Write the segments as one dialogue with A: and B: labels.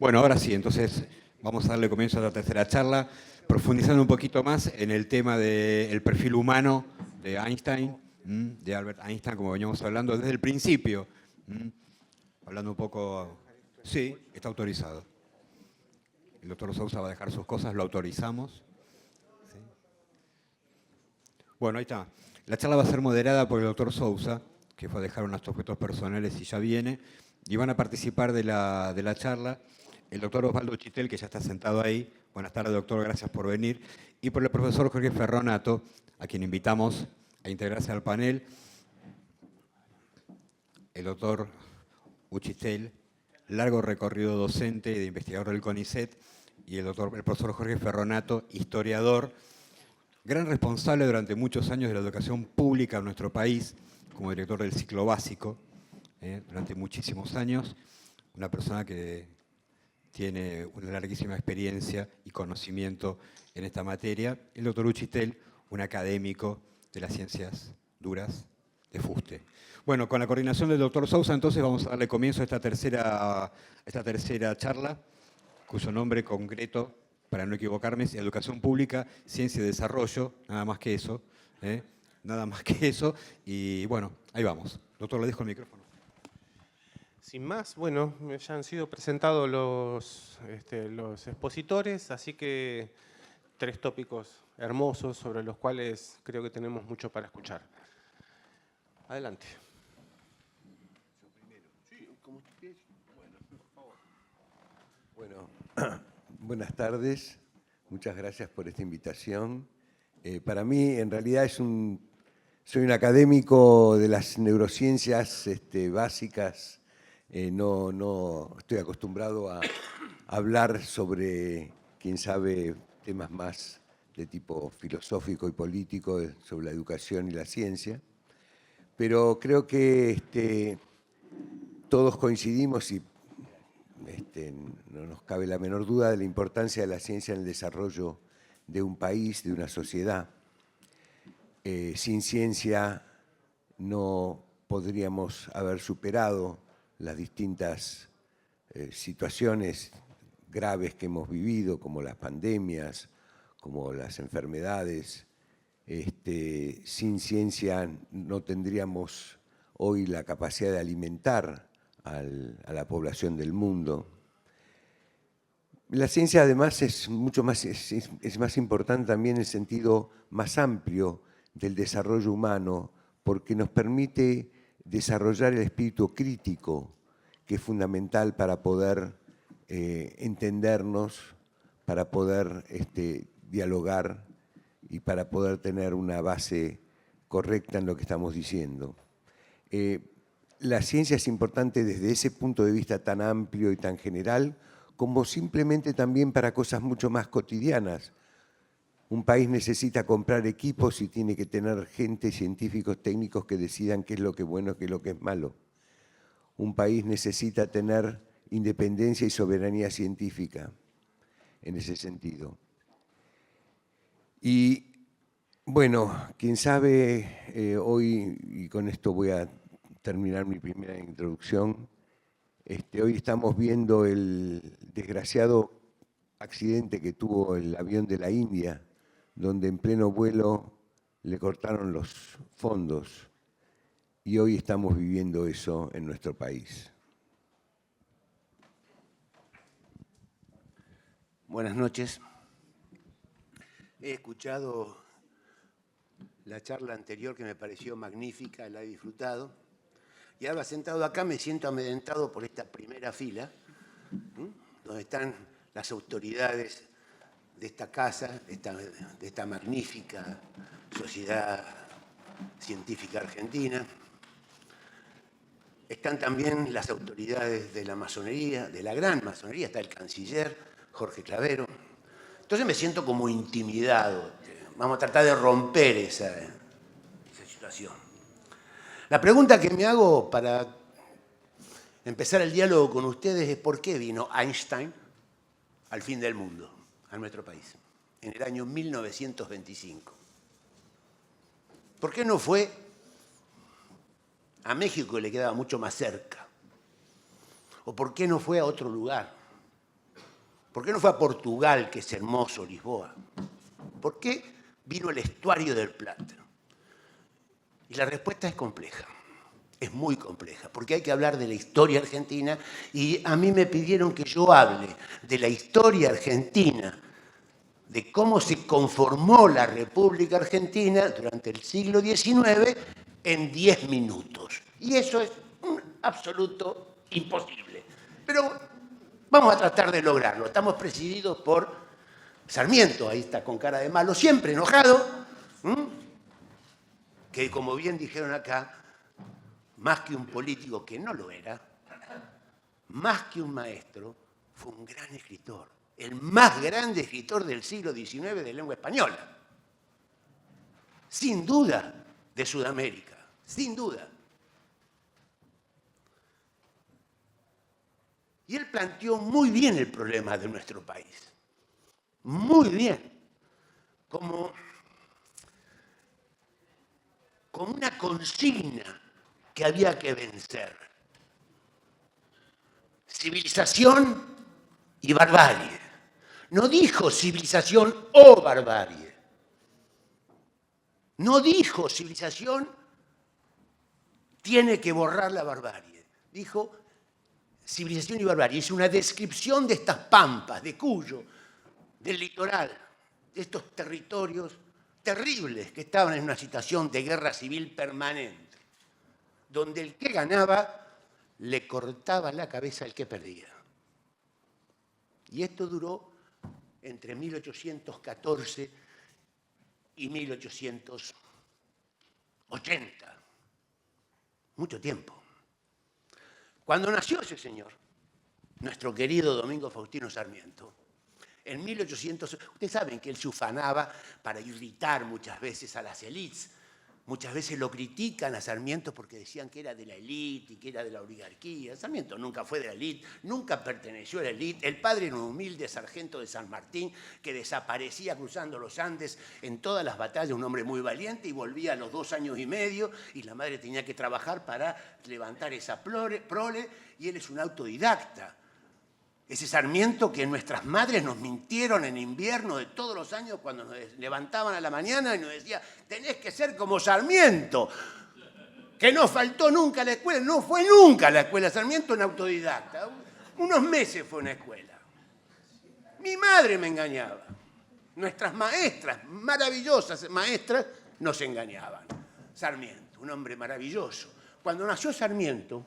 A: Bueno, ahora sí, entonces vamos a darle comienzo a la tercera charla, profundizando un poquito más en el tema del perfil humano de Einstein, de Albert Einstein, como veníamos hablando desde el principio. Hablando un poco... Sí, está autorizado. El doctor Sousa va a dejar sus cosas, lo autorizamos. ¿Sí? Bueno, ahí está. La charla va a ser moderada por el doctor Sousa, que fue a dejar unos objetos personales y ya viene. Y van a participar de la charla el doctor Osvaldo Chitel, que ya está sentado ahí. Buenas tardes, doctor, gracias por venir. Y por el profesor Jorge Ferronato, a quien invitamos a integrarse al panel. El doctor Uchitel, largo recorrido docente y de investigador del CONICET, y el profesor Jorge Ferronato, historiador, gran responsable durante muchos años de la educación pública en nuestro país, como director del ciclo básico, durante muchísimos años, una persona que tiene una larguísima experiencia y conocimiento en esta materia. El doctor Uchitel, un académico de las ciencias duras de fuste. Bueno, con la coordinación del doctor Sousa, entonces vamos a darle comienzo a esta tercera charla, cuyo nombre concreto, para no equivocarme, es Educación Pública, Ciencia y Desarrollo, nada más que eso, nada más que eso. Y bueno, ahí vamos. Doctor, le dejo el micrófono.
B: Sin más, bueno, ya han sido presentados los expositores, así que 3 tópicos hermosos sobre los cuales creo que tenemos mucho para escuchar. Adelante.
C: Yo primero. Sí, como usted. Bueno, por favor. Bueno, buenas tardes. Muchas gracias por esta invitación. Para mí, en realidad, soy un académico de las neurociencias básicas. No estoy acostumbrado a hablar sobre, quién sabe, temas más de tipo filosófico y político, sobre la educación y la ciencia. Pero creo que todos coincidimos y no nos cabe la menor duda de la importancia de la ciencia en el desarrollo de un país, de una sociedad. Sin ciencia no podríamos haber superado las distintas situaciones graves que hemos vivido, como las pandemias, como las enfermedades. Sin ciencia no tendríamos hoy la capacidad de alimentar a la población del mundo. La ciencia además es mucho más, es más importante también en el sentido más amplio del desarrollo humano, porque nos permite desarrollar el espíritu crítico, que es fundamental para poder entendernos, para poder dialogar y para poder tener una base correcta en lo que estamos diciendo. La ciencia es importante desde ese punto de vista tan amplio y tan general, como simplemente también para cosas mucho más cotidianas. Un país necesita comprar equipos y tiene que tener gente, científicos, técnicos que decidan qué es lo que es bueno y qué es lo que es malo. Un país necesita tener independencia y soberanía científica en ese sentido. Y bueno, quién sabe, hoy, y con esto voy a terminar mi primera introducción, hoy estamos viendo el desgraciado accidente que tuvo el avión de la India, donde en pleno vuelo le cortaron los fondos, y hoy estamos viviendo eso en nuestro país. Buenas noches. He escuchado la charla anterior que me pareció magnífica, la he disfrutado. Y ahora sentado acá me siento amedrentado por esta primera fila, donde están las autoridades de esta casa, de esta magnífica sociedad científica argentina. Están también las autoridades de la masonería, de la gran masonería, está el canciller Jorge Clavero. Entonces me siento como intimidado. Vamos a tratar de romper esa situación. La pregunta que me hago para empezar el diálogo con ustedes es ¿por qué vino Einstein al fin del mundo, a nuestro país, en el año 1925? ¿Por qué no fue a México, que le quedaba mucho más cerca? ¿O por qué no fue a otro lugar?
D: ¿Por qué no fue a Portugal, que es hermoso, Lisboa? ¿Por qué vino al estuario del Plata? Y la respuesta es compleja. Es muy compleja, porque hay que hablar de la historia argentina y a mí me pidieron que yo hable de la historia argentina, de cómo se conformó la República Argentina durante el siglo XIX en 10 minutos. Y eso es un absoluto imposible. Pero vamos a tratar de lograrlo. Estamos presididos por Sarmiento, ahí está con cara de malo, siempre enojado, que como bien dijeron acá, más que un político que no lo era, más que un maestro, fue un gran escritor, el más grande escritor del siglo XIX de lengua española. Sin duda, de Sudamérica, sin duda. Y él planteó muy bien el problema de nuestro país. Muy bien. Como una consigna que había que vencer. Civilización y barbarie. No dijo civilización o barbarie. No dijo civilización tiene que borrar la barbarie. Dijo civilización y barbarie. Es una descripción de estas pampas, de Cuyo, del litoral, de estos territorios terribles que estaban en una situación de guerra civil permanente, donde el que ganaba le cortaba la cabeza al que perdía. Y esto duró entre 1814 y 1880. Mucho tiempo. Cuando nació ese señor, nuestro querido Domingo Faustino Sarmiento, en 1800, ustedes saben que él se ufanaba para irritar muchas veces a las élites. Muchas veces lo critican a Sarmiento porque decían que era de la élite y que era de la oligarquía. Sarmiento nunca fue de la élite, nunca perteneció a la élite. El padre era un humilde sargento de San Martín que desaparecía cruzando los Andes en todas las batallas, un hombre muy valiente, y volvía a los 2 años y medio y la madre tenía que trabajar para levantar esa prole, y él es un autodidacta. Ese Sarmiento que nuestras madres nos mintieron en invierno de todos los años cuando nos levantaban a la mañana y nos decía, tenés que ser como Sarmiento, que no faltó nunca a la escuela, no fue nunca a la escuela. Sarmiento en autodidacta, unos meses fue a una escuela. Mi madre me engañaba, nuestras maestras, maravillosas maestras, nos engañaban. Sarmiento, un hombre maravilloso. Cuando nació Sarmiento,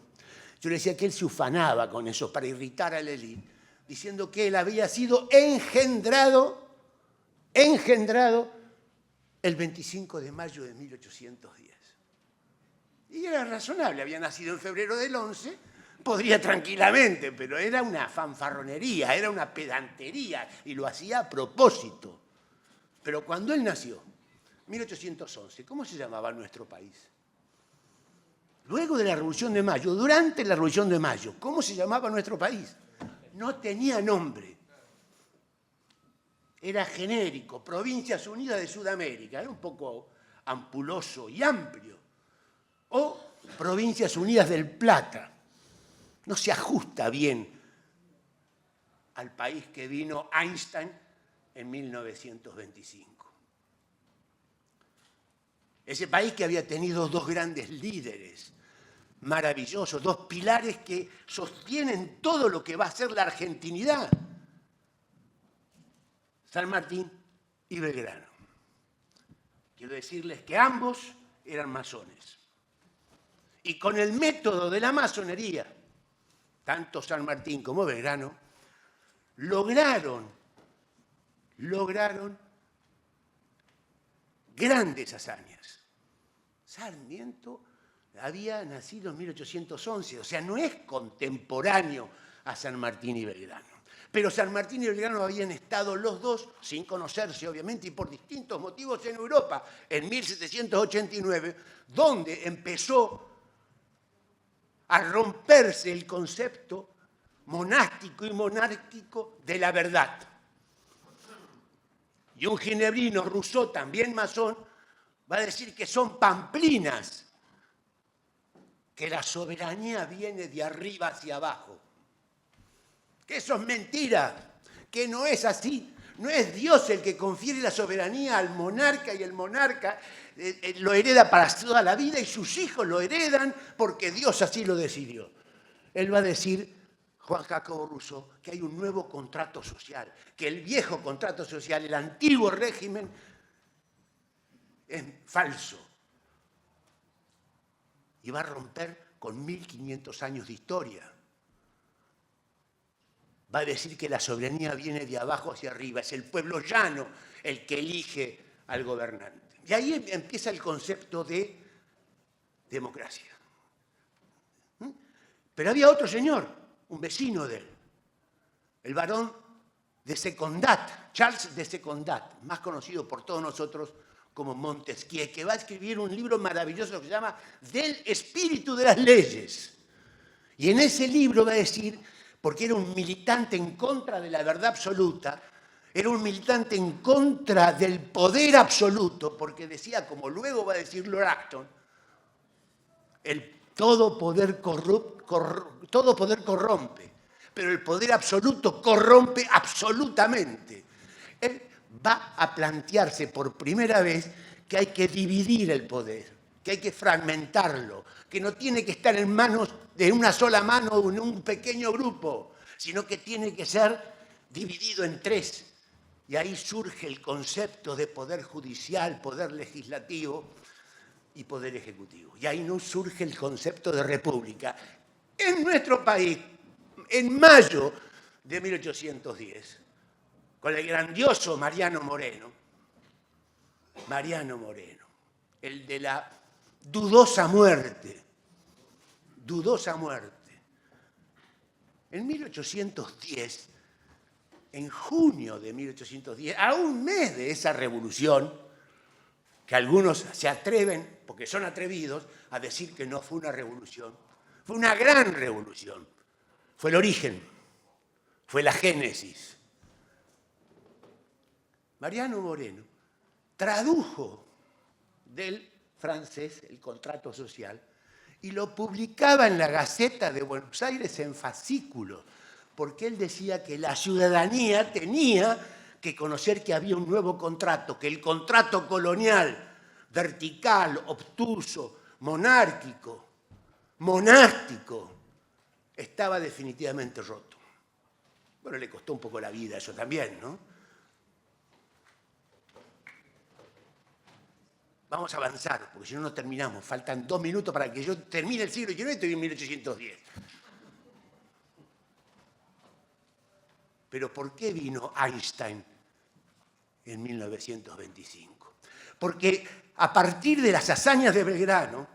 D: yo le decía que él se ufanaba con eso para irritar a la élite, diciendo que él había sido engendrado el 25 de mayo de 1810. Y era razonable, había nacido en febrero del 11, podría tranquilamente, pero era una fanfarronería, era una pedantería, y lo hacía a propósito. Pero cuando él nació, 1811, ¿cómo se llamaba nuestro país? Luego de la Revolución de Mayo, durante la Revolución de Mayo, ¿cómo se llamaba nuestro país? No tenía nombre. Era genérico, Provincias Unidas de Sudamérica, era un poco ampuloso y amplio. O Provincias Unidas del Plata. No se ajusta bien al país que vino Einstein en 1925. Ese país que había tenido 2 grandes líderes maravillosos, 2 pilares que sostienen todo lo que va a ser la argentinidad. San Martín y Belgrano. Quiero decirles que ambos eran masones. Y con el método de la masonería, tanto San Martín como Belgrano lograron grandes hazañas. Sarmiento había nacido en 1811, o sea, no es contemporáneo a San Martín y Belgrano. Pero San Martín y Belgrano habían estado los dos, sin conocerse obviamente, y por distintos motivos en Europa, en 1789, donde empezó a romperse el concepto monástico y monárquico de la verdad. Y un ginebrino, Rousseau, también masón, va a decir que son pamplinas, que la soberanía viene de arriba hacia abajo. Que eso es mentira, que no es así. No es Dios el que confiere la soberanía al monarca y el monarca lo hereda para toda la vida y sus hijos lo heredan porque Dios así lo decidió. Él va a decir, Juan Jacobo Rousseau, que hay un nuevo contrato social, que el viejo contrato social, el antiguo régimen, es falso. Y va a romper con 1500 años de historia. Va a decir que la soberanía viene de abajo hacia arriba, es el pueblo llano el que elige al gobernante. Y ahí empieza el concepto de democracia. Pero había otro señor, un vecino de él, el barón de Secondat, Charles de Secondat, más conocido por todos nosotros como Montesquieu, que va a escribir un libro maravilloso que se llama Del espíritu de las leyes. Y en ese libro va a decir, porque era un militante en contra de la verdad absoluta, era un militante en contra del poder absoluto, porque decía, como luego va a decir Lord Acton, todo poder corrompe, pero el poder absoluto corrompe absolutamente. Él va a plantearse por primera vez que hay que dividir el poder, que hay que fragmentarlo, que no tiene que estar en manos de una sola mano o en un pequeño grupo, sino que tiene que ser dividido en tres. Y ahí surge el concepto de poder judicial, poder legislativo y poder ejecutivo. Y ahí no surge el concepto de república. En nuestro país, en mayo de 1810, con el grandioso Mariano Moreno, el de la dudosa muerte, en 1810, en junio de 1810, a un mes de esa revolución, que algunos se atreven, porque son atrevidos, a decir que no fue una revolución. Fue una gran revolución. Fue el origen, fue la génesis. Mariano Moreno tradujo del francés el contrato social y lo publicaba en la Gaceta de Buenos Aires en fascículos, porque él decía que la ciudadanía tenía que conocer que había un nuevo contrato, que el contrato colonial, vertical, obtuso, monárquico, monástico, estaba definitivamente roto. Bueno, le costó un poco la vida eso también, ¿no? Vamos a avanzar, porque si no, no terminamos. Faltan 2 minutos para que yo termine el siglo XIX y estoy en 1810. Pero ¿por qué vino Einstein en 1925? Porque a partir de las hazañas de Belgrano,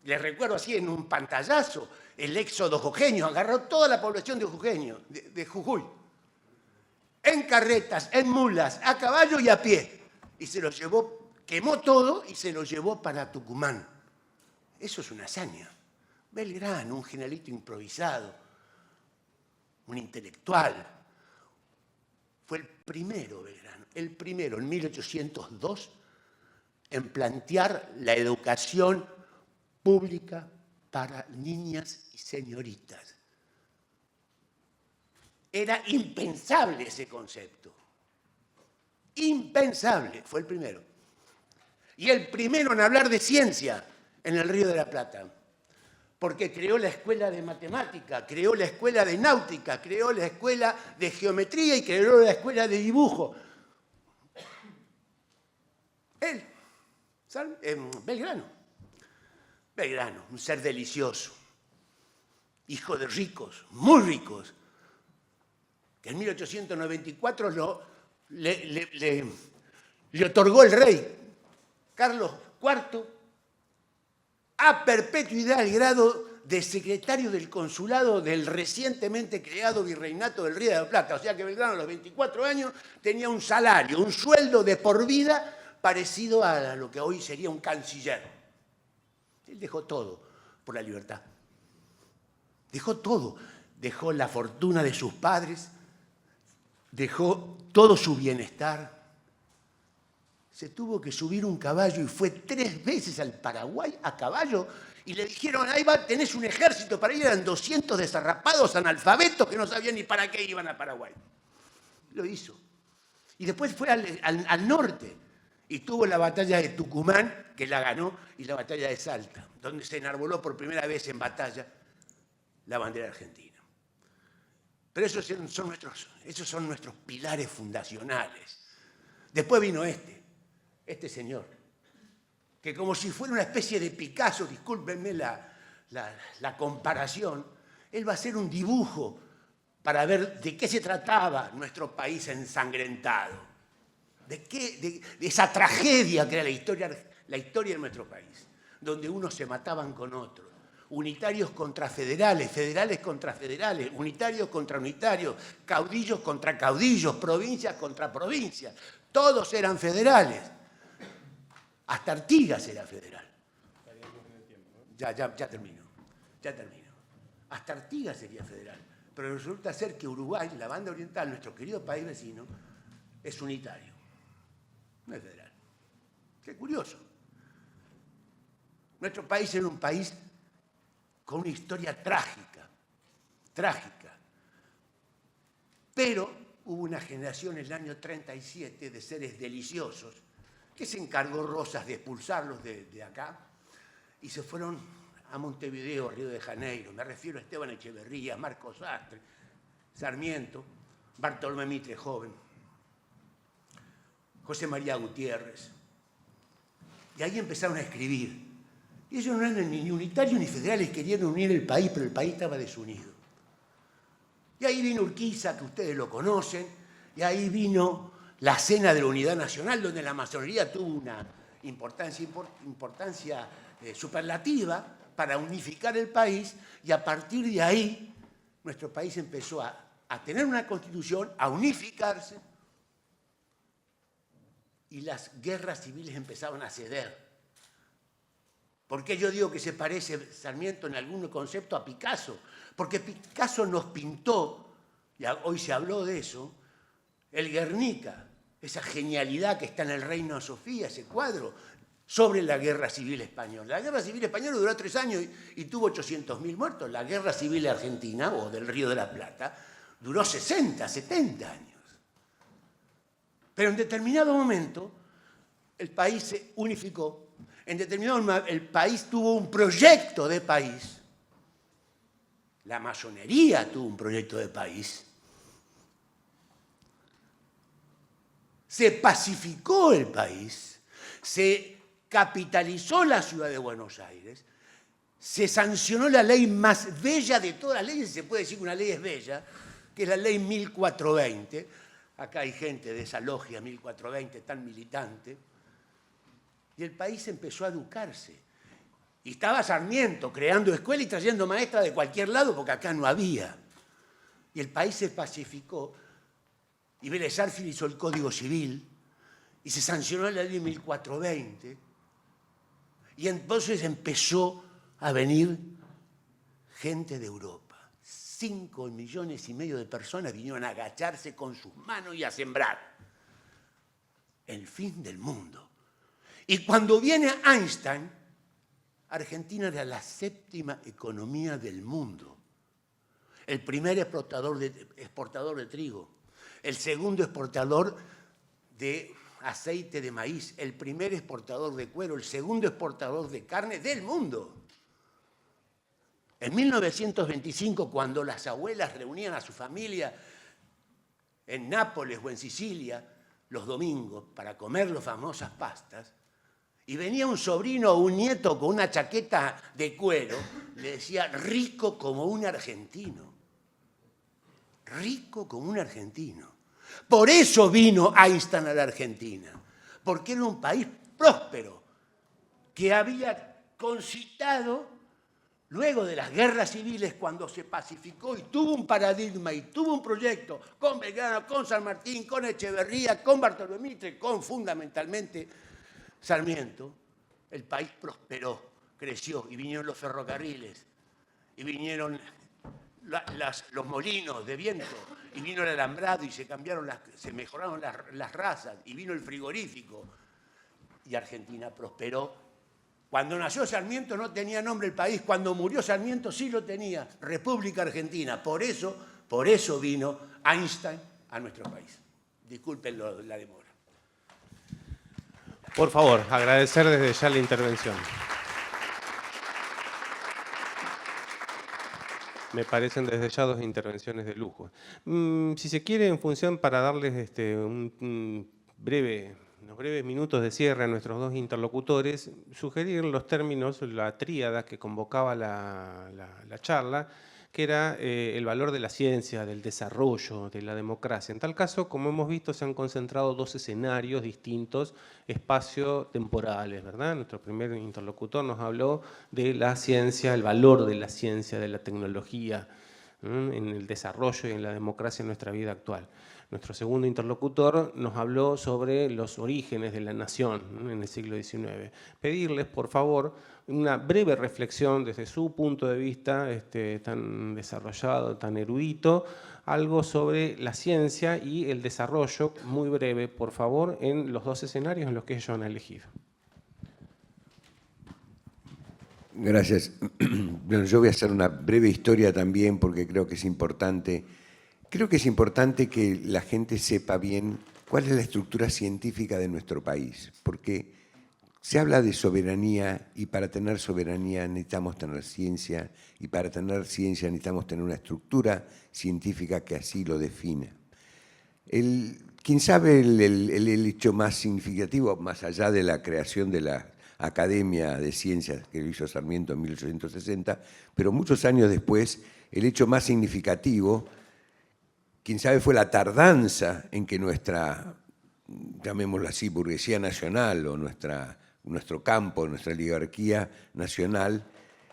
D: les recuerdo así en un pantallazo, el éxodo jujeño agarró toda la población de Jujuy, en carretas, en mulas, a caballo y a pie, y se los llevó. Quemó todo y se lo llevó para Tucumán. Eso es una hazaña. Belgrano, un generalito improvisado, un intelectual. Fue el primero, Belgrano, el primero en 1802 en plantear la educación pública para niñas y señoritas. Era impensable ese concepto. Impensable. Fue el primero. Y el primero en hablar de ciencia en el Río de la Plata, porque creó la escuela de matemática, creó la escuela de náutica, creó la escuela de geometría y creó la escuela de dibujo. Él, Belgrano, un ser delicioso, hijo de ricos, muy ricos, que en 1894 le otorgó el rey Carlos IV a perpetuidad al grado de secretario del consulado del recientemente creado Virreinato del Río de la Plata. O sea que Belgrano a los 24 años tenía un salario, un sueldo de por vida parecido a lo que hoy sería un canciller. Él dejó todo por la libertad. Dejó todo. Dejó la fortuna de sus padres, dejó todo su bienestar. Se tuvo que subir un caballo y fue 3 veces al Paraguay a caballo y le dijeron, ahí va, tenés un ejército para ir, eran 200 desarrapados analfabetos que no sabían ni para qué iban a Paraguay. lo hizo. Y después fue al norte y tuvo la batalla de Tucumán, que la ganó, y la batalla de Salta, donde se enarboló por primera vez en batalla la bandera argentina. Pero esos son nuestros pilares fundacionales. Después vino este señor, que como si fuera una especie de Picasso, discúlpenme la comparación, él va a hacer un dibujo para ver de qué se trataba nuestro país ensangrentado, de esa tragedia que era la historia de nuestro país, donde unos se mataban con otros, unitarios contra federales, federales contra federales, unitarios contra unitarios, caudillos contra caudillos, provincias contra provincias, todos eran federales, hasta Artigas era federal. Ya termino. Hasta Artigas sería federal. Pero resulta ser que Uruguay, la banda oriental, nuestro querido país vecino, es unitario. No es federal. Qué curioso. Nuestro país era un país con una historia trágica. Pero hubo una generación en el año 37 de seres deliciosos que se encargó Rosas de expulsarlos de acá y se fueron a Montevideo, Río de Janeiro. Me refiero a Esteban Echeverría, Marcos Sastre, Sarmiento, Bartolomé Mitre joven, José María Gutiérrez. Y ahí empezaron a escribir. Y ellos no eran ni unitarios ni federales, querían unir el país, pero el país estaba desunido. Y ahí vino Urquiza, que ustedes lo conocen, y ahí vino la Cena de la Unidad Nacional, donde la masonería tuvo una importancia superlativa para unificar el país, y a partir de ahí nuestro país empezó a tener una constitución, a unificarse, y las guerras civiles empezaban a ceder. ¿Por qué yo digo que se parece Sarmiento en algún concepto a Picasso? Porque Picasso nos pintó, y hoy se habló de eso, el Guernica, esa genialidad que está en el Reino de Sofía, ese cuadro, sobre la Guerra Civil Española. La Guerra Civil Española duró 3 años y tuvo 800.000 muertos. La Guerra Civil Argentina, o del Río de la Plata, duró 60, 70 años. Pero en determinado momento el país se unificó. En determinado momento el país tuvo un proyecto de país. La masonería tuvo un proyecto de país. Se pacificó el país, se capitalizó la ciudad de Buenos Aires, se sancionó la ley más bella de todas las leyes, se puede decir que una ley es bella, que es la ley 1420. Acá hay gente de esa logia 1420 tan militante. Y el país empezó a educarse. Y estaba Sarmiento creando escuelas y trayendo maestras de cualquier lado, porque acá no había. Y el país se pacificó. Y Vélez Sarsfield hizo el Código Civil. Y se sancionó la ley 1420. Y entonces empezó a venir gente de Europa. 5,5 millones de personas vinieron a agacharse con sus manos y a sembrar. El fin del mundo. Y cuando viene Einstein, Argentina era la 7ª economía del mundo. El primer exportador de trigo. El segundo exportador de aceite de maíz. El primer exportador de cuero. El segundo exportador de carne del mundo. En 1925, cuando las abuelas reunían a su familia en Nápoles o en Sicilia los domingos para comer las famosas pastas, y venía un sobrino o un nieto con una chaqueta de cuero, le decía, rico como un argentino. Rico como un argentino. Por eso vino Einstein a la Argentina, porque era un país próspero, que había concitado, luego de las guerras civiles, cuando se pacificó y tuvo un paradigma y tuvo un proyecto con Belgrano, con San Martín, con Echeverría, con Bartolomé Mitre, con fundamentalmente Sarmiento, el país prosperó, creció, y vinieron los ferrocarriles, y vinieron los molinos de viento, y vino el alambrado, y se mejoraron las razas, y vino el frigorífico, y Argentina prosperó. Cuando nació Sarmiento no tenía nombre el país, cuando murió Sarmiento sí lo tenía, República Argentina. Por eso vino Einstein a nuestro país. Disculpen la demora.
B: Por favor, agradecer desde ya la intervención. Me parecen desde ya dos intervenciones de lujo. Si se quiere, en función para darles unos breves minutos de cierre a nuestros dos interlocutores, sugerir los términos, la tríada que convocaba la charla, que era el valor de la ciencia, del desarrollo, de la democracia. En tal caso, como hemos visto, se han concentrado dos escenarios distintos, espacio-temporales, ¿verdad? Nuestro primer interlocutor nos habló de la ciencia, el valor de la ciencia, de la tecnología, en el desarrollo y en la democracia en nuestra vida actual. Nuestro segundo interlocutor nos habló sobre los orígenes de la nación en el siglo XIX. Pedirles, por favor, una breve reflexión desde su punto de vista tan desarrollado, tan erudito, algo sobre la ciencia y el desarrollo, muy breve, por favor, en los dos escenarios en los que ellos han elegido.
C: Gracias. Bueno, yo voy a hacer una breve historia también porque creo que es importante. Creo que es importante que la gente sepa bien cuál es la estructura científica de nuestro país, porque se habla de soberanía y para tener soberanía necesitamos tener ciencia y para tener ciencia necesitamos tener una estructura científica que así lo defina. Quien sabe el hecho más significativo, más allá de la creación de la Academia de Ciencias que lo hizo Sarmiento en 1860, pero muchos años después, el hecho más significativo, quién sabe, fue la tardanza en que nuestra, llamémoslo así, burguesía nacional o nuestro campo, nuestra oligarquía nacional,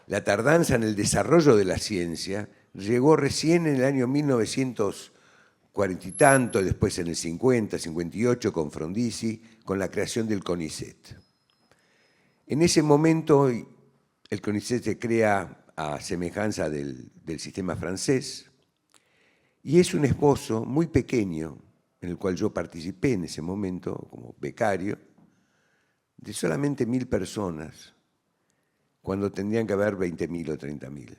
C: la tardanza en el desarrollo de la ciencia llegó recién en el año 1940 y tanto, después en el 50, 58 con Frondizi, con la creación del CONICET. En ese momento el CONICET se crea a semejanza del sistema francés y es un esbozo muy pequeño en el cual yo participé en ese momento como becario, de solamente 1.000 personas, cuando tendrían que haber 20.000 o 30.000.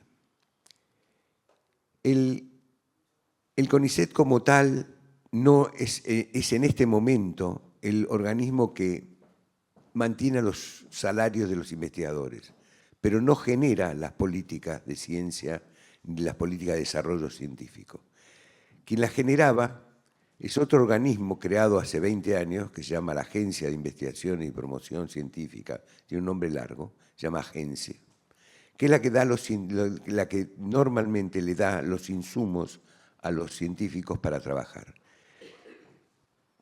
C: El CONICET como tal no es en este momento el organismo que mantiene los salarios de los investigadores, pero no genera las políticas de ciencia ni las políticas de desarrollo científico. Quien las generaba es otro organismo creado hace 20 años que se llama la Agencia de Investigación y Promoción Científica, tiene un nombre largo, se llama Agencia, que es la que normalmente le da los insumos a los científicos para trabajar.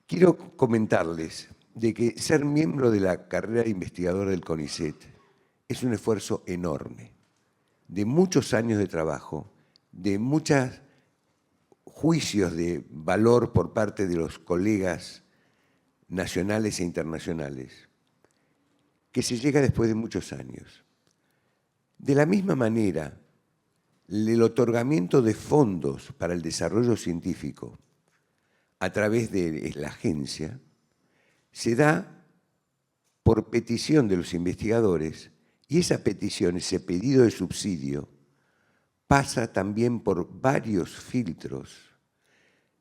C: Quiero comentarles de que ser miembro de la carrera de investigador del CONICET es un esfuerzo enorme, de muchos años de trabajo, de muchos juicios de valor por parte de los colegas nacionales e internacionales, que se llega después de muchos años. De la misma manera, el otorgamiento de fondos para el desarrollo científico a través de la agencia se da por petición de los investigadores y esa petición, ese pedido de subsidio, pasa también por varios filtros.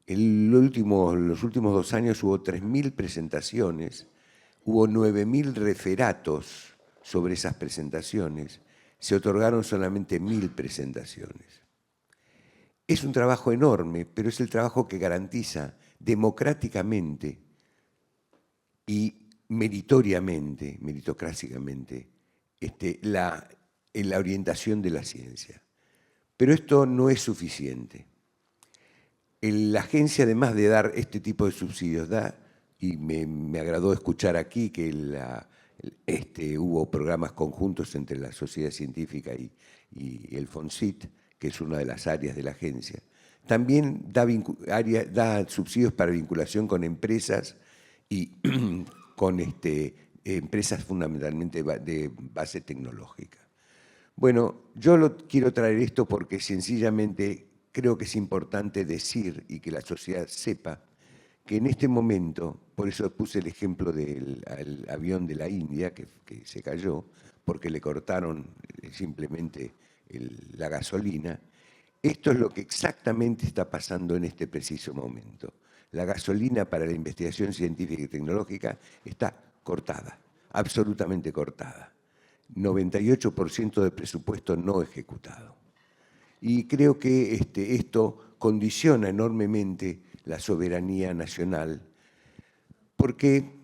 C: En los últimos 2 años hubo 3.000 presentaciones, hubo 9.000 referatos sobre esas presentaciones, se otorgaron solamente 1.000 presentaciones. Es un trabajo enorme, pero es el trabajo que garantiza democráticamente y meritocráticamente, la orientación de la ciencia. Pero esto no es suficiente. La agencia, además de dar este tipo de subsidios, da, y me agradó escuchar aquí que hubo programas conjuntos entre la sociedad científica y el FONCIT, que es una de las áreas de la agencia. También da subsidios para vinculación con empresas y con empresas fundamentalmente de base tecnológica. Bueno, yo quiero traer esto porque sencillamente creo que es importante decir y que la sociedad sepa que en este momento, por eso puse el ejemplo del avión de la India que se cayó, porque le cortaron simplemente la gasolina, esto es lo que exactamente está pasando en este preciso momento. la gasolina para la investigación científica y tecnológica está cortada, absolutamente cortada. 98% del presupuesto no ejecutado. Y creo que esto condiciona enormemente la soberanía nacional, porque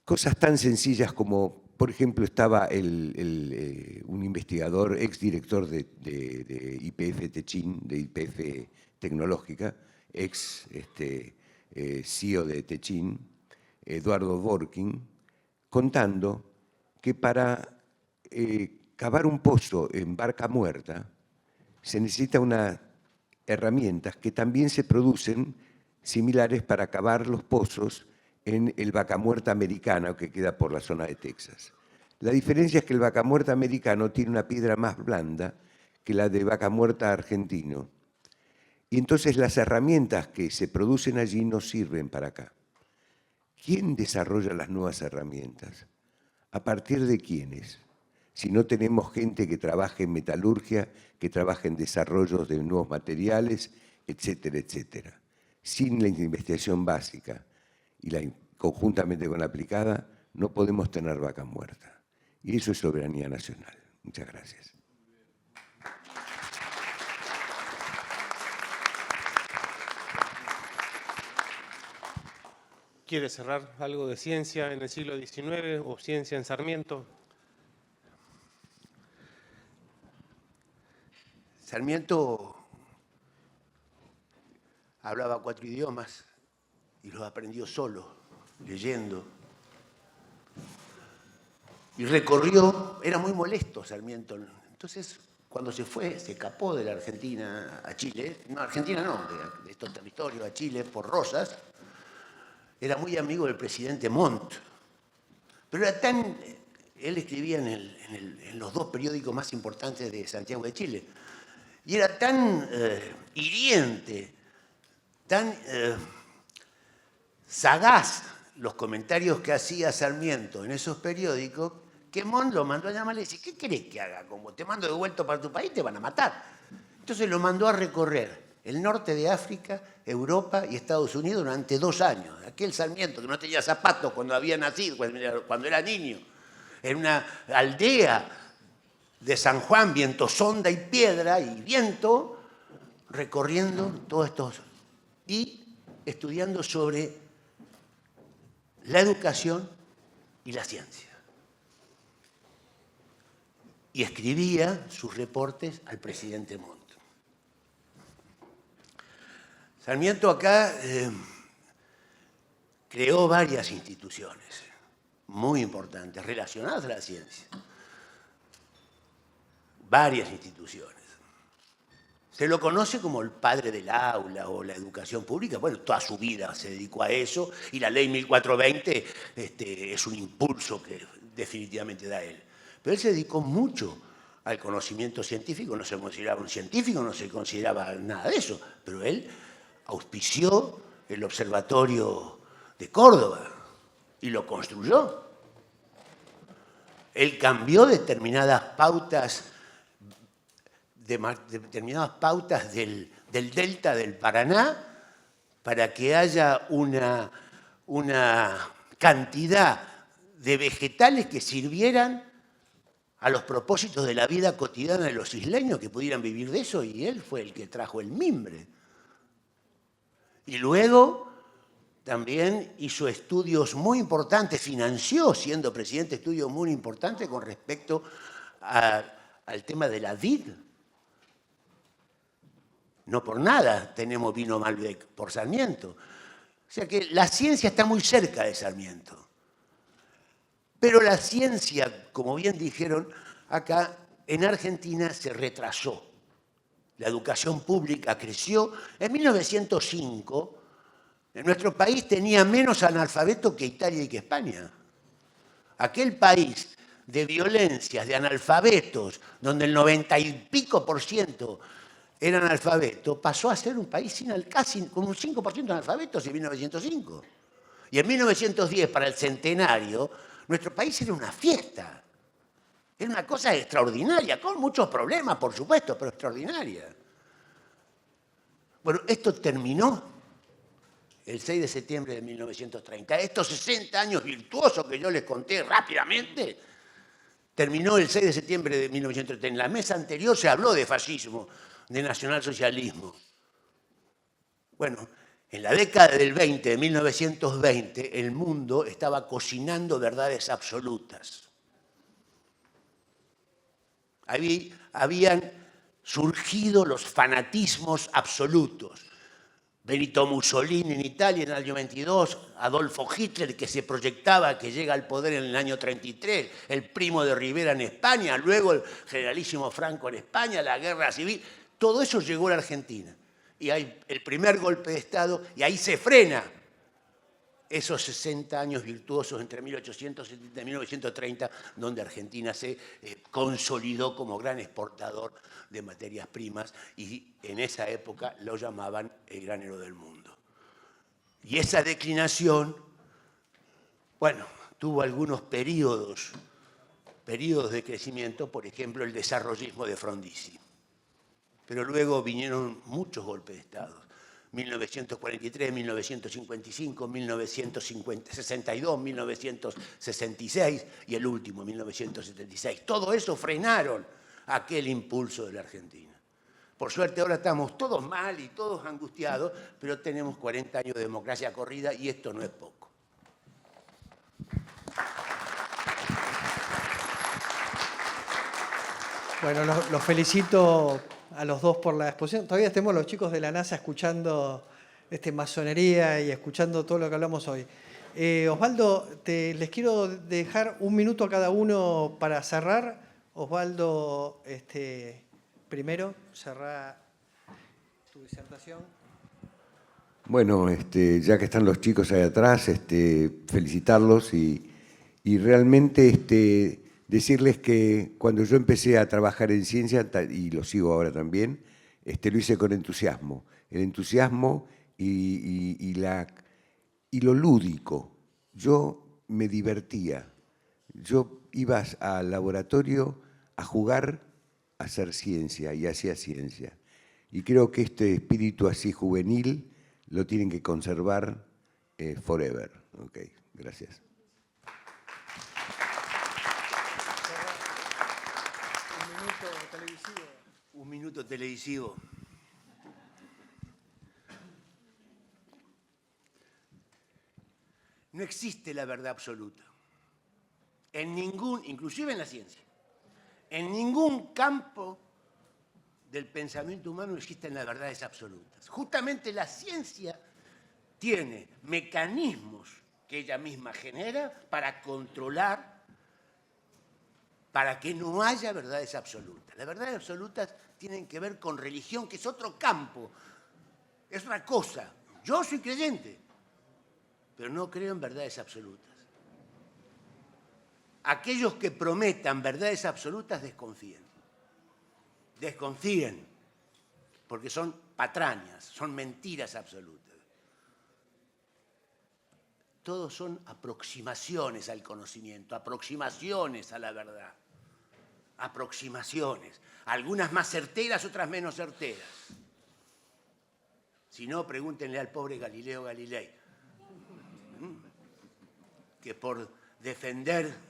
C: cosas tan sencillas como, por ejemplo, estaba un investigador, exdirector de YPF Techin, de YPF Tecnológica, ex CEO de Techin, Eduardo Dworkin, contando que para cavar un pozo en Vaca Muerta se necesita unas herramientas que también se producen similares para cavar los pozos en el Vaca Muerta americano que queda por la zona de Texas. La diferencia es que el Vaca Muerta americano tiene una piedra más blanda que la de Vaca Muerta argentino. Y entonces las herramientas que se producen allí no sirven para acá. ¿Quién desarrolla las nuevas herramientas? ¿A partir de quiénes? Si no tenemos gente que trabaje en metalurgia, que trabaje en desarrollos de nuevos materiales, etcétera, etcétera. Sin la investigación básica y conjuntamente con la aplicada, no podemos tener Vaca Muerta. Y eso es soberanía nacional. Muchas gracias.
B: ¿Quiere cerrar algo de ciencia en el siglo XIX o ciencia en Sarmiento?
D: Sarmiento hablaba 4 idiomas y los aprendió solo, leyendo. Y recorrió, era muy molesto Sarmiento. Entonces, cuando se fue, se escapó de la Argentina a Chile, no, Argentina no, de estos territorios a Chile por Rosas, era muy amigo del presidente Montt. Pero era tan... Él escribía en los 2 periódicos más importantes de Santiago de Chile. Y era tan hiriente, tan sagaz los comentarios que hacía Sarmiento en esos periódicos, que Montt lo mandó a llamar y le dice, ¿qué querés que haga? Como te mando de vuelta para tu país, te van a matar. Entonces lo mandó a recorrer el norte de África, Europa y Estados Unidos durante 2 años. Aquel Sarmiento que no tenía zapatos cuando había nacido, cuando era niño, en una aldea de San Juan, viento, sonda y piedra y viento, recorriendo todos estos y estudiando sobre la educación y la ciencia. Y escribía sus reportes al presidente Montt. Sarmiento acá creó varias instituciones muy importantes relacionadas a la ciencia. Varias instituciones. Se lo conoce como el padre del aula o la educación pública. Bueno, toda su vida se dedicó a eso y la ley 1420 es un impulso que definitivamente da él. Pero él se dedicó mucho al conocimiento científico, no se consideraba un científico, no se consideraba nada de eso, pero él auspició el Observatorio de Córdoba y lo construyó. Él cambió determinadas pautas del delta del Paraná para que haya una cantidad de vegetales que sirvieran a los propósitos de la vida cotidiana de los isleños, que pudieran vivir de eso, y él fue el que trajo el mimbre. Y luego también hizo estudios muy importantes, financió, siendo presidente, estudios muy importantes con respecto al tema de la vid. No por nada tenemos vino Malbec, por Sarmiento. O sea que la ciencia está muy cerca de Sarmiento. Pero la ciencia, como bien dijeron acá, en Argentina se retrasó. La educación pública creció. En 1905, nuestro país tenía menos analfabetos que Italia y que España. Aquel país de violencias, de analfabetos, donde el 90 y pico % eran analfabetos, pasó a ser un país casi con un 5% de analfabetos en 1905. Y en 1910, para el centenario, nuestro país era una fiesta. Era una cosa extraordinaria, con muchos problemas, por supuesto, pero extraordinaria. Bueno, esto terminó el 6 de septiembre de 1930. Estos 60 años virtuosos que yo les conté rápidamente, terminó el 6 de septiembre de 1930. En la mesa anterior se habló de fascismo, de nacionalsocialismo. Bueno, en la década del 20, de 1920, el mundo estaba cocinando verdades absolutas. Habían surgido los fanatismos absolutos. Benito Mussolini en Italia en el año 22, Adolfo Hitler, que se proyectaba que llega al poder en el año 33, el Primo de Rivera en España, luego el generalísimo Franco en España, la guerra civil, todo eso llegó a la Argentina. Y hay el primer golpe de Estado, y ahí se frena esos 60 años virtuosos entre 1870 y 1930, donde Argentina se consolidó como gran exportador de materias primas y en esa época lo llamaban el granero del mundo. Y esa declinación, bueno, tuvo algunos periodos de crecimiento, por ejemplo, el desarrollismo de Frondizi. Pero luego vinieron muchos golpes de Estado. 1943, 1955, 1962, 1966 y el último, 1976. Todo eso frenaron aquel impulso de la Argentina. Por suerte ahora estamos todos mal y todos angustiados, pero tenemos 40 años de democracia corrida y esto no es poco.
E: Bueno, los felicito a los dos por la exposición. Todavía tenemos los chicos de la NASA escuchando masonería y escuchando todo lo que hablamos hoy. Osvaldo, les quiero dejar un minuto a cada uno para cerrar. Osvaldo, primero, cerrá tu disertación.
C: Bueno, ya que están los chicos ahí atrás, felicitarlos y realmente decirles que cuando yo empecé a trabajar en ciencia, y lo sigo ahora también, lo hice con entusiasmo. El entusiasmo y lo lúdico. Yo me divertía. Yo iba al laboratorio a jugar, a hacer ciencia y hacía ciencia. Y creo que este espíritu así juvenil lo tienen que conservar forever. Ok, gracias.
D: Un minuto televisivo. No existe la verdad absoluta. Inclusive en la ciencia. En ningún campo del pensamiento humano existen las verdades absolutas. Justamente la ciencia tiene mecanismos que ella misma genera para controlar, para que no haya verdades absolutas. Las verdades absolutas tienen que ver con religión, que es otro campo, es otra cosa. Yo soy creyente, pero no creo en verdades absolutas. Aquellos que prometan verdades absolutas desconfíen. Desconfíen, porque son patrañas, son mentiras absolutas. Todos son aproximaciones al conocimiento, aproximaciones a la verdad. Aproximaciones. Algunas más certeras, otras menos certeras. Si no, pregúntenle al pobre Galileo Galilei, que por defender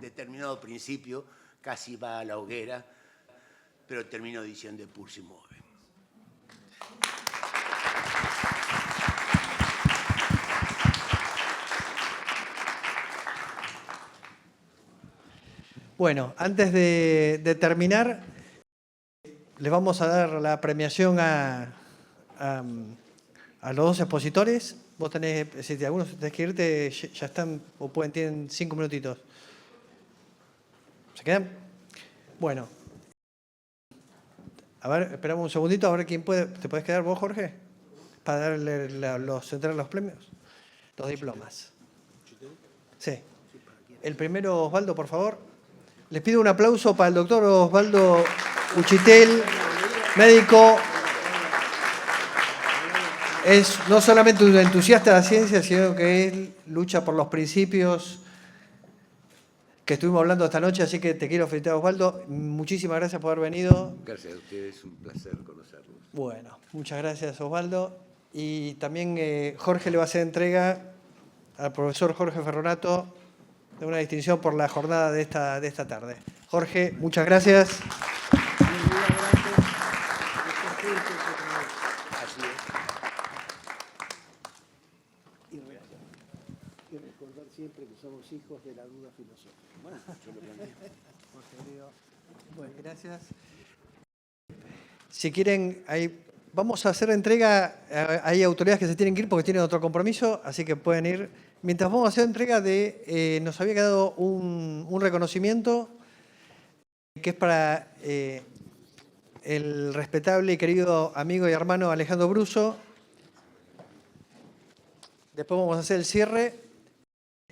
D: determinado principio casi va a la hoguera, pero terminó diciendo pur si muove.
E: Bueno, antes de terminar, les vamos a dar la premiación a los dos expositores. Vos tenés, si algunos tenés que irte, ya están, o tienen 5 minutitos. ¿Se quedan? Bueno. A ver, esperamos un segundito, a ver quién puede. ¿Te podés quedar vos, Jorge? Para darle entregar los premios, los diplomas. Sí. El primero, Osvaldo, por favor. Les pido un aplauso para el doctor Osvaldo Uchitel, médico. Es no solamente un entusiasta de la ciencia, sino que él lucha por los principios que estuvimos hablando esta noche, así que te quiero felicitar, Osvaldo. Muchísimas gracias por haber venido.
C: Gracias a ustedes, un placer conocerlos.
E: Bueno, muchas gracias, Osvaldo. Y también Jorge le va a hacer entrega al profesor Jorge Ferronato de una distinción por la jornada de esta tarde. Jorge, muchas gracias.
D: Así es.
E: Y recordar siempre que somos hijos de la duda filosófica. Bueno, yo lo planteo. Bueno, gracias. Si quieren, vamos a hacer entrega. Hay autoridades que se tienen que ir porque tienen otro compromiso, así que pueden ir. Mientras vamos a hacer entrega de... nos había quedado un reconocimiento que es para el respetable y querido amigo y hermano Alejandro Bruso. Después vamos a hacer el cierre.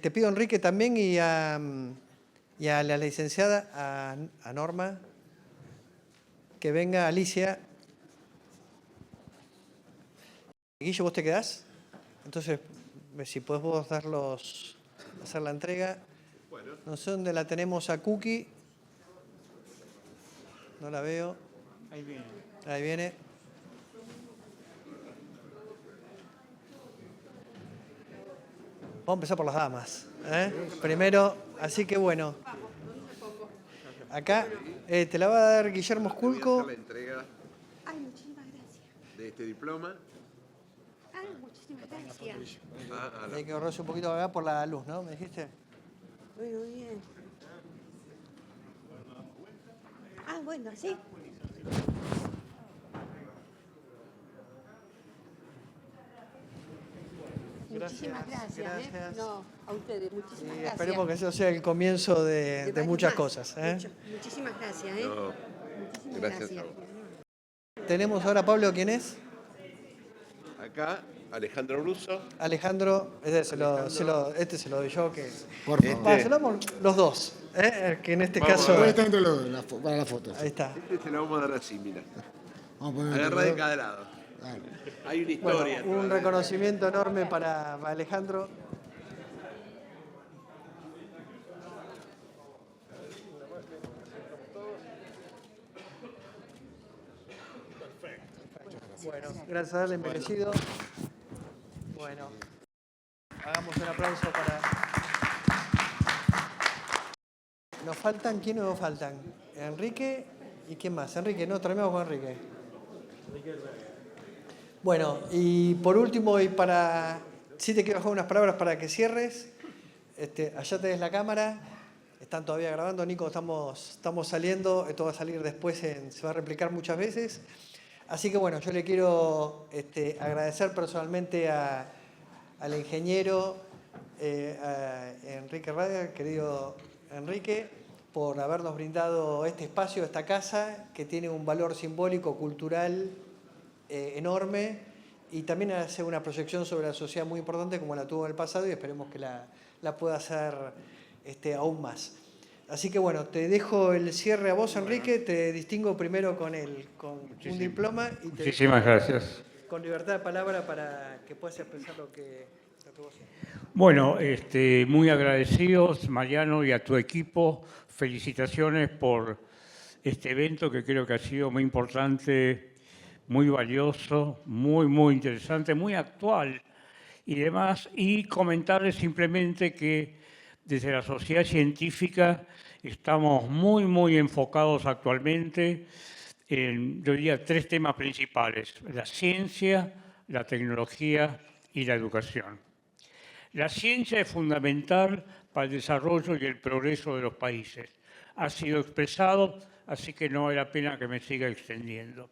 E: Te pido, Enrique, también y a la licenciada, a Norma, que venga Alicia. Guillo, ¿vos te quedás? Entonces, si podés vos hacer la entrega. No sé dónde la tenemos a Cookie. No la veo.
F: Ahí viene.
E: Ahí viene. Vamos a empezar por las damas. Primero, así que bueno. Acá te la va a dar Guillermo Esculco.
G: Voy a hacer la entrega
H: Ay, muchísimas gracias.
G: de este diploma.
H: Ay, muchísimas gracias.
E: Hay que ahorrarse un poquito acá por la luz, ¿no? ¿Me dijiste?
H: Bueno, bien. Ah, bueno, sí. Muchísimas gracias.
E: gracias.
H: No, a ustedes, muchísimas gracias.
E: Esperemos que eso sea el comienzo de
H: varios
E: muchas
H: más.
E: cosas.
H: Muchísimas gracias,
G: No,
H: Muchísimas
G: gracias a
H: gracias.
G: vos.
E: Tenemos ahora, Pablo, ¿quién es?
G: Acá, Alejandro Bruso.
E: Alejandro, este se lo doy yo. Que...
I: Por favor.
E: Se lo damos los dos, que en este
G: Vamos,
E: caso...
I: Puede estar entre los dos para la foto.
E: Ahí está.
G: Este se lo vamos a dar así, mira.
I: Vamos a poner
G: Agarra
I: entre
G: de
I: los
G: cada lado.
I: dos. Dale.
G: Hay una
E: Bueno,
G: historia.
E: un reconocimiento enorme para Alejandro. Bueno, gracias a darle merecido. Bueno, hagamos un aplauso para... ¿Nos faltan? ¿Quiénes nos faltan? Enrique y ¿quién más? Enrique, no, terminamos con Enrique. Bueno, y por último, y para... Sí te quiero dejar unas palabras para que cierres. Allá tenés la cámara. Están todavía grabando, Nico, estamos saliendo. Esto va a salir después, se va a replicar muchas veces. Así que bueno, yo le quiero agradecer personalmente al ingeniero a Enrique Rada, querido Enrique, por habernos brindado este espacio, esta casa, que tiene un valor simbólico, cultural enorme, y también hace una proyección sobre la sociedad muy importante como la tuvo en el pasado y esperemos que la pueda hacer aún más. Así que bueno, te dejo el cierre a vos, Enrique, te distingo primero con un diploma y te
F: Muchísimas gracias.
E: con libertad de palabra para que puedas expresar lo que vos sientes.
F: Bueno, muy agradecidos, Mariano, y a tu equipo. Felicitaciones por este evento que creo que ha sido muy importante, muy valioso, muy interesante, muy actual y demás. Y comentarles simplemente que desde la sociedad científica estamos muy enfocados actualmente en, yo diría, 3 temas principales: la ciencia, la tecnología y la educación. La ciencia es fundamental para el desarrollo y el progreso de los países. Ha sido expresado, así que no vale la pena que me siga extendiendo.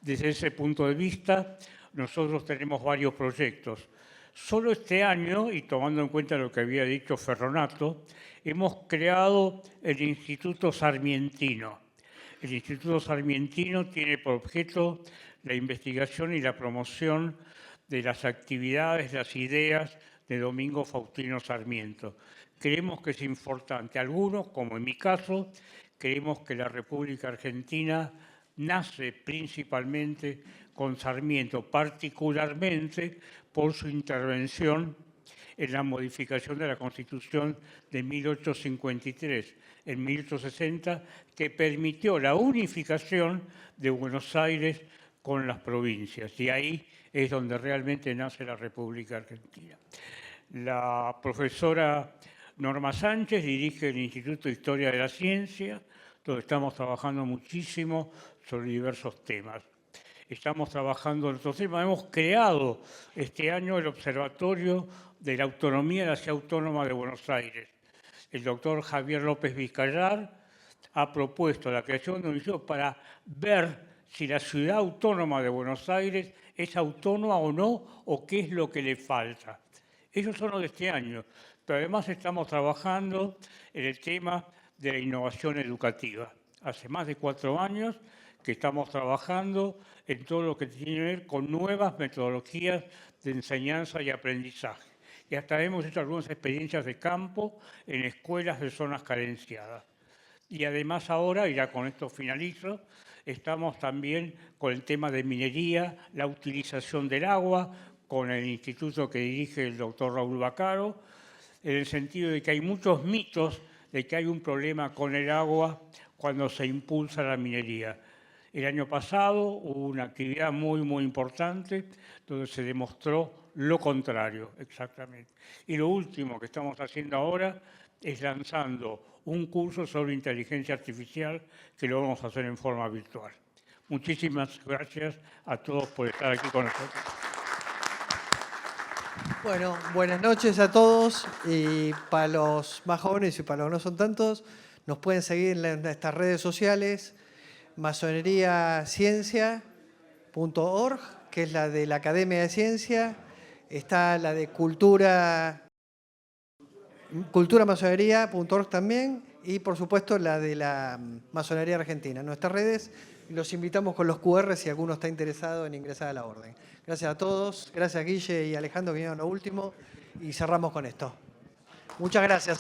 F: Desde ese punto de vista, nosotros tenemos varios proyectos. Solo este año, y tomando en cuenta lo que había dicho Ferronato, hemos creado el Instituto Sarmientino. El Instituto Sarmientino tiene por objeto la investigación y la promoción de las actividades, las ideas de Domingo Faustino Sarmiento. Creemos que es importante. Algunos, como en mi caso, creemos que la República Argentina nace principalmente con Sarmiento, particularmente por su intervención en la modificación de la Constitución de 1853, en 1860, que permitió la unificación de Buenos Aires con las provincias. Y ahí es donde realmente nace la República Argentina. La profesora Norma Sánchez dirige el Instituto de Historia de la Ciencia, donde estamos trabajando muchísimo sobre diversos temas. Estamos trabajando en otros temas. Hemos creado este año el Observatorio de la Autonomía de la Ciudad Autónoma de Buenos Aires. El doctor Javier López Vizcayar ha propuesto la creación de un instituto para ver si la Ciudad Autónoma de Buenos Aires es autónoma o no, o qué es lo que le falta. Ellos son los de este año, pero además estamos trabajando en el tema de la innovación educativa. Hace más de 4 años que estamos trabajando en todo lo que tiene que ver con nuevas metodologías de enseñanza y aprendizaje. Y hasta hemos hecho algunas experiencias de campo en escuelas de zonas carenciadas. Y además ahora, y ya con esto finalizo, estamos también con el tema de minería, la utilización del agua, con el instituto que dirige el doctor Raúl Baccaro, en el sentido de que hay muchos mitos de que hay un problema con el agua cuando se impulsa la minería. El año pasado hubo una actividad muy importante donde se demostró lo contrario, exactamente. Y lo último que estamos haciendo ahora es lanzando un curso sobre inteligencia artificial que lo vamos a hacer en forma virtual. Muchísimas gracias a todos por estar aquí con nosotros.
E: Bueno, buenas noches a todos. Y para los más jóvenes y para los que no son tantos, nos pueden seguir en estas redes sociales, masoneriaciencia.org, que es la de la Academia de Ciencia. Está la de culturamasonería.org también, y por supuesto la de la Masonería Argentina. En nuestras redes los invitamos con los QR si alguno está interesado en ingresar a la orden. Gracias a todos, gracias a Guille y Alejandro que vinieron a lo último, y cerramos con esto. Muchas gracias.